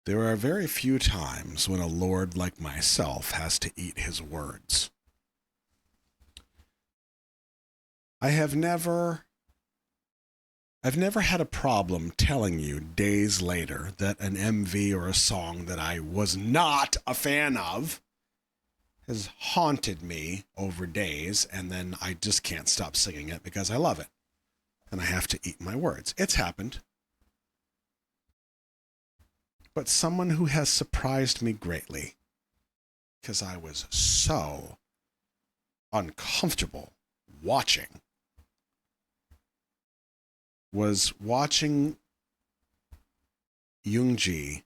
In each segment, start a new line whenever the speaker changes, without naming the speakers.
There are very few times when a lord like myself has to eat his words. I've never had a problem telling you days later that an MV or a song that I was not a fan of has haunted me over days, and then I just can't stop singing it because I love it. And I have to eat my words. It's happened. But someone who has surprised me greatly, because I was so uncomfortable watching, was watching Yoongi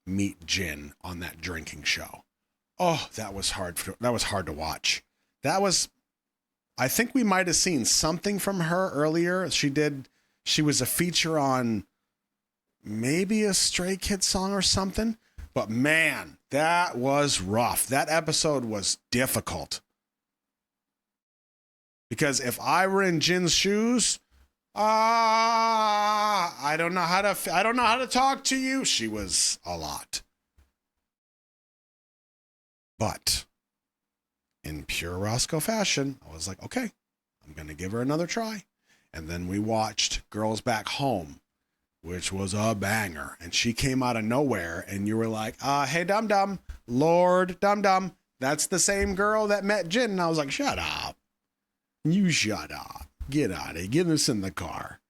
meet Jin on that drinking show. Oh, that was hard to watch. I think we might have seen something from her earlier. She was a feature on maybe a Stray Kids song or something. But man, that was rough. That episode was difficult. Because if I were in Jin's shoes, I don't know how to talk to you. She was a lot. But in pure Roscoe fashion, I was like, okay, I'm going to give her another try. And then we watched Girls Back Home, which was a banger. And she came out of nowhere, and you were like, hey, dum-dum, Lord Dum-Dum, that's the same girl that met Jin. And I was like, shut up. You shut up. Get out of here. Get us in the car.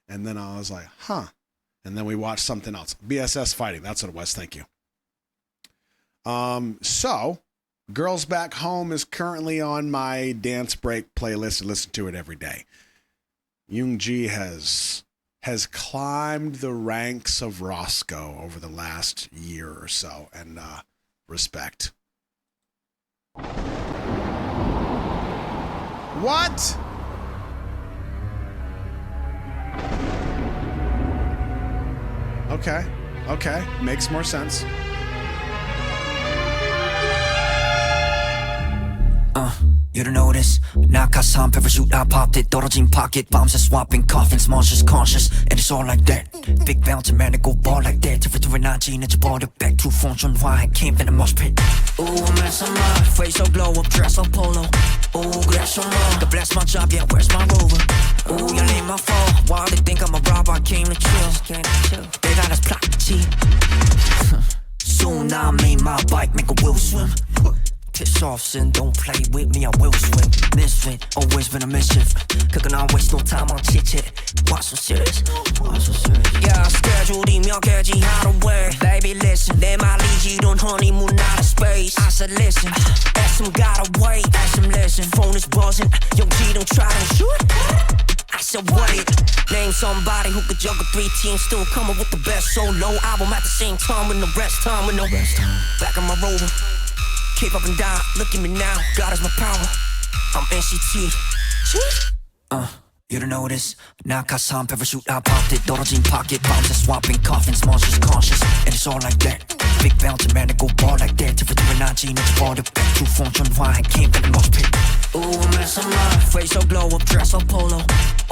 And then I was like, huh. And then we watched something else. BSS Fighting. That's what it was. Thank you. So Girls Back Home is currently on my dance break playlist. I listen to it every day. Yoongi has climbed the ranks of Roscoe over the last year or so, and respect. What? Okay, makes more sense.
You don't notice 낙하산 parachute I popped it 떨어진 pocket bombs are swapping coffins monsters conscious and it's all like that big bounce man it go ball like that territory 난 지나쳐버려 back to phone 전화 I came in a mosh pit Ooh I'm messing up face so glow up dress so polo Ooh 그래서 뭐 God bless my job yeah where's my rover Ooh 열린 my phone why they think I'm a robber I came to chill they got us plot cheat soon I made my bike make a wheel swim Piss off, son, don't play with me, I will swing Misfit, always been a mischief Cooking I waste no time on chit-chat Why so serious? Yeah, schedule 깨지 하루에 Baby listen, 내 말이지 don't honeymoon out of space I said listen, ask him gotta wait Ask him listen, phone is buzzing 용기 don't try to shoot I said wait Name somebody who could juggle 3 teams Still coming with the best solo album At the same time with no rest time Back on my rover Keep up and down, look at me now, God is my power I'm NCT You don't notice 낙하산 parachute I popped it 떨어진 pocket bombs are swapping coffins monsters conscious and it's all like that big bounce man it go ball like that territory 난 지나쳐버려 back to phone 전화 I came in the mosh pit Ooh I'm messing up face so glow up dress so polo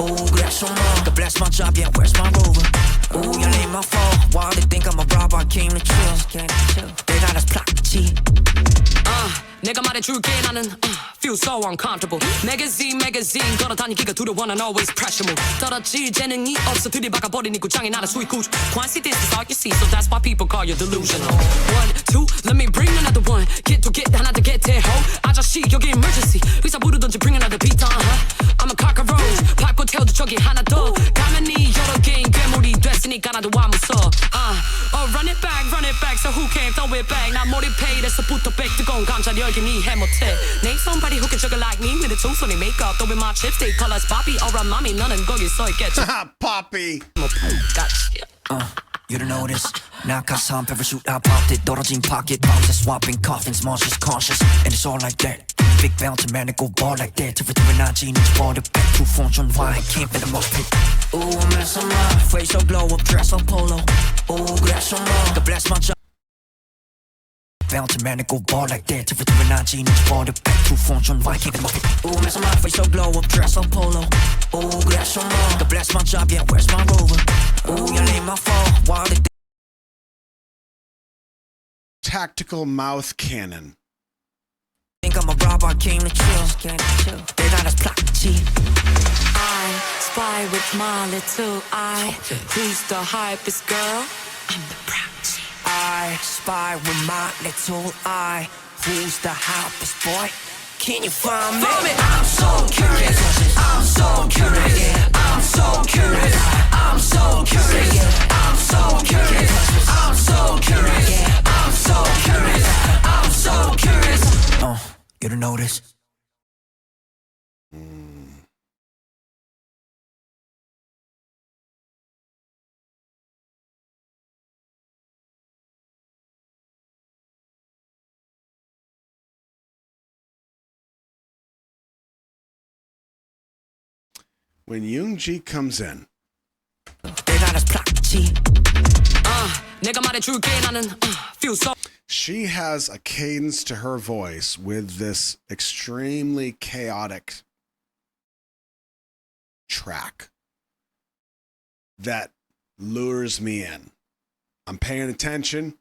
Ooh 그래서 뭐 God bless my job yeah where's my rover Ooh 열린 my phone why they think I'm a robber I came to chill they got us plot cheat
내가 말해줄게 나는 feel so uncomfortable magazine 걸어다니기가 두려워 난 always pressure move 떨어질 재능이 없어 들이박아버린 이 구장이 나는 sweet cooch Quincy this is all you see so that's why people call you delusional 1, 2 let me bring another one get to get 하나 더 get it ho 아저씨 여기 emergency 의사 부르던지 bring another beat I'm a cockroach 밟고 태워도 저기 하나 더 가만히 여러 개인 괴물이 됐으니까 나도 안 무서워 run it back so who can throw it back 난 몰입해 이래서부터 백 뜨거운 감자 열기 니 해못해 Name somebody who can juggle like me with a two-sonny makeup throwing my chipstick colors poppy alright mommy 너는 거기 서 있겠지
Poppy
You don't notice 낙하산 parachute I popped it 떨어진 pocket bombs are swapping coffins monsters conscious and it's all like that big bounce man it go ball like that territory 난 지나쳐버려 back to phone 전화 I came in the mosh pit Ooh I'm messing up face so glow up dress so polo Ooh 그래서 뭐 God bless my job Bounce man it go ball like that territory 난 지나쳐버려 back to phone 전화 I came in the mosh pit Ooh messing up face so glow up dress so polo Ooh 그래서 뭐 God bless my job yeah where's my rover Ooh 열린 my phone why they
tactical mouth cannon.
Think I'm a robber, came to chill. They got us Fraktsiya.
I spy with my little eye. Who's the hypest girl? I'm the Fraktsiya.
I spy with my little eye. Who's the hottest boy? Can you find me? I'm so curious. I'm so curious. I'm so curious. I'm so curious. I'm so curious. I'm so curious. I'm so curious. I'm so curious. You don't know this?
When Yoonji comes in,
They got us Fraktsiya.
내가 말해줄게 나는 feel so.
she has a cadence to her voice with this extremely chaotic track that lures me in. I'm paying attention.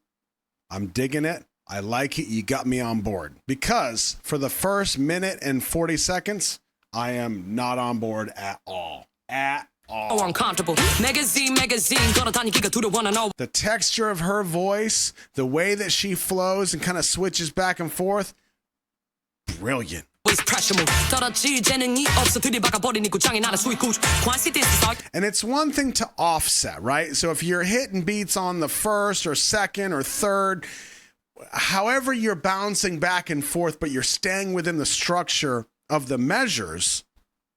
I'm digging it. I like it. You got me on board. Because for the first minute and 40 seconds, I am not on board at all. At all.
uncomfortable. Magazine 걸어다니기가 두려워 난 always
The texture of her voice, the way that she flows and kind of switches back and forth, brilliant.
pressure move. 떨어질 재능이 없어 들이박아버리니 구장이 나를 수익구. 관시 this is all.
And it's one thing to offset, right? So if you're hitting beats on the first or second or third, however you're bouncing back and forth, but you're staying within the structure of the measures,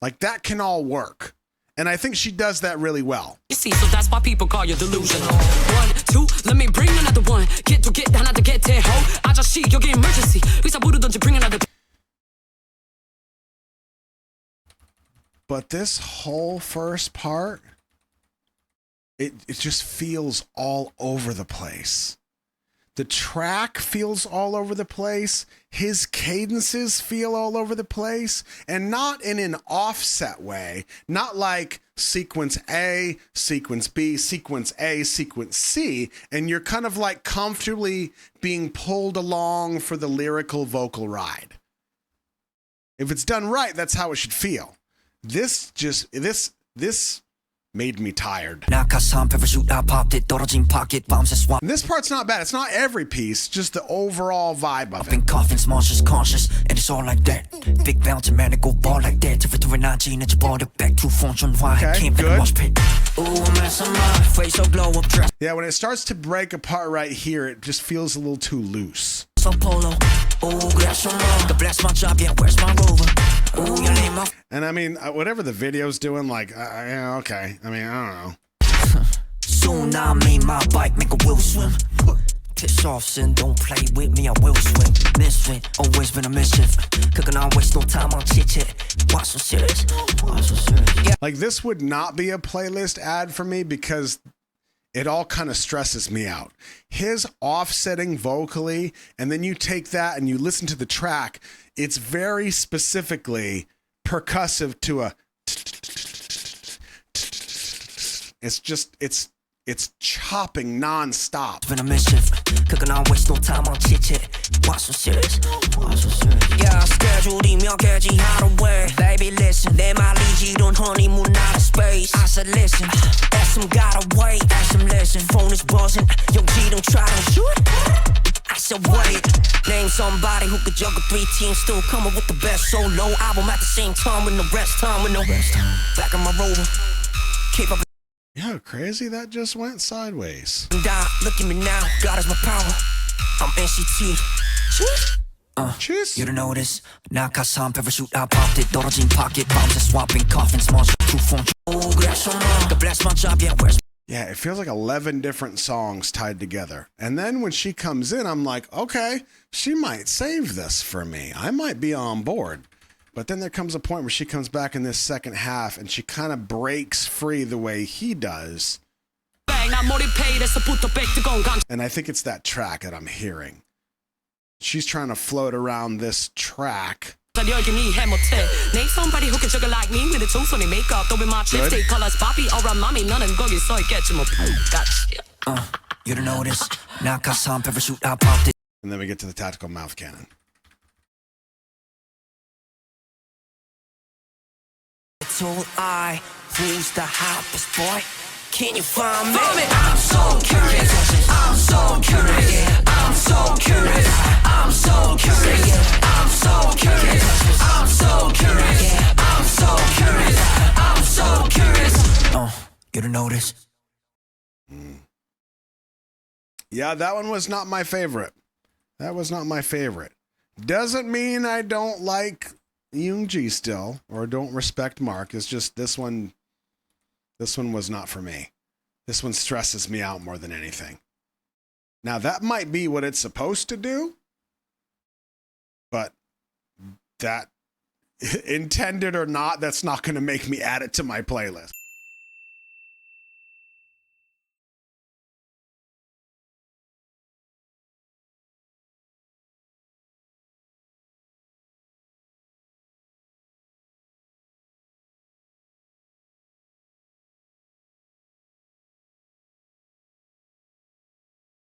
like that can all work. And I think she does that really well.
You see, so that's why people call you delusional. 1, 2, let me bring another one. Get to get 하나 더 get it, ho. 아저씨 여기 emergency. 의사 부르던지 bring another.
But this whole first part, it just feels all over the place. The track feels all over the place. His cadences feel all over the place. And not in an offset way. Not like sequence A, sequence B, sequence A, sequence C. And you're kind of like comfortably being pulled along for the lyrical vocal ride. If it's done right, that's how it should feel. This made me tired. And this part's not bad. It's not every piece, just the overall vibe of it.
Coffins, monsters conscious, and it's all like that. Big bounty man, it go ball like that. Territory 19, and you bought it back to function. Why I
Okay,
can't
good.
watch pit. Ooh, mess of my face, so glow up dress.
Yeah, when it starts to break apart right here, it just feels a little too loose.
So polo. Ooh, grass on God bless my job, yeah, where's my rover? Ooh, your name off.
And I mean, whatever the video's doing, like, yeah, okay. I mean, I don't know.
Soon I made my bike make a wheel swim. Piss off, son, don't play with me, I will swim. Misfit, always been a mischief. Cooking on waste no time on chit chat. Why so serious? Why so serious? Yeah.
Like, this would not be a playlist ad for me because it all kind of stresses me out. His offsetting vocally, and then you take that and you listen to the track, it's very specifically percussive to a. It's chopping nonstop.
Been a mischief. Cooking on waste no time on chit chat. Why so serious? Why so serious? Yeah, schedule 이명까지 하루에. Baby, listen. 내 말이 지론 honeymoon out of space. I said listen. Ask him gotta wait. Ask him listen. Phone is buzzing. 용지 don't try to shoot. I said wait. Name somebody who could juggle 3 teams, still coming with the best solo album at the same time with no rest time, with no rest time. Back in my rover. Keep up.
Yeah, crazy that just went sideways.
Look at me now, God is my power. I'm NCT.
Cheers.
You don't know this. 낙하산 parachute I popped it. 떨어진 pocket bombs and swapping coffins. Monster true phone. Oh, grass on God bless my job. Yeah, where's
Yeah, it feels like 11 different songs tied together. And then when she comes in, I'm like, okay, she might save this for me. I might be on board. But then there comes a point where she comes back in this second half and she kind of breaks free the way he does. And I think it's that track that I'm hearing. She's trying to float around this track.
Name somebody who can juggle like me with a two funny makeup. Though with my chipstick colors, Bobby or a mommy, none of them so I get you.
you don't know this. 낙하산 parachute I popped it.
And then we get to the tactical mouth cannon.
It's all I. Who's the hottest boy? Can you find me? I'm so curious. I'm so curious. I'm so curious. I'm so curious. I'm so curious. I'm so curious. I'm so curious. I'm so curious. You don't notice?
Yeah, that one was not my favorite. That was not my favorite. Doesn't mean I don't like Yoongi still, or don't respect Mark. It's just this one was not for me. This one stresses me out more than anything. Now, that might be what it's supposed to do, but that, intended or not, that's not going to make me add it to my playlist.